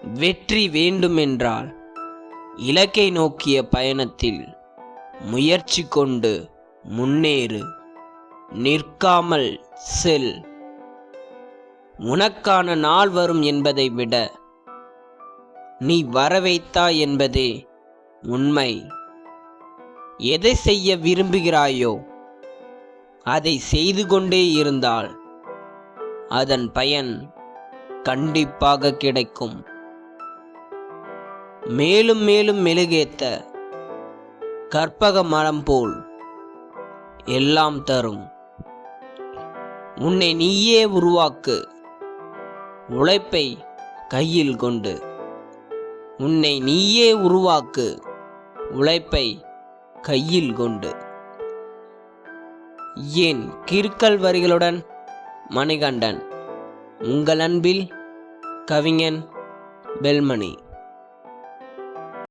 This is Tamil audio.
வெற்றி வேண்டுமென்றால் இலக்கை நோக்கிய பயணத்தில் முயற்சி கொண்டு முன்னேறு, நிற்காமல் செல். உனக்கான நாள் வரும் என்பதை விட நீ வரவைத்தாய் என்பதே உண்மை. எதை செய்ய விரும்புகிறாயோ அதை செய்து கொண்டே இருந்தால் அதன் பயன் கண்டிப்பாக கிடைக்கும். மேலும் மேலும் மெழுகேத்த கற்பக மரம் போல் எல்லாம் தரும். உன்னை நீயே உருவாக்கு, உழைப்பை கையில் கொண்டு. உன்னை நீயே உருவாக்கு, உழைப்பை கையில் கொண்டு. ஏன் கிறுக்கல் வரிகளுடன் மணிகண்டன். உங்கள் அன்பில் கவிஞன் பெல்மணி.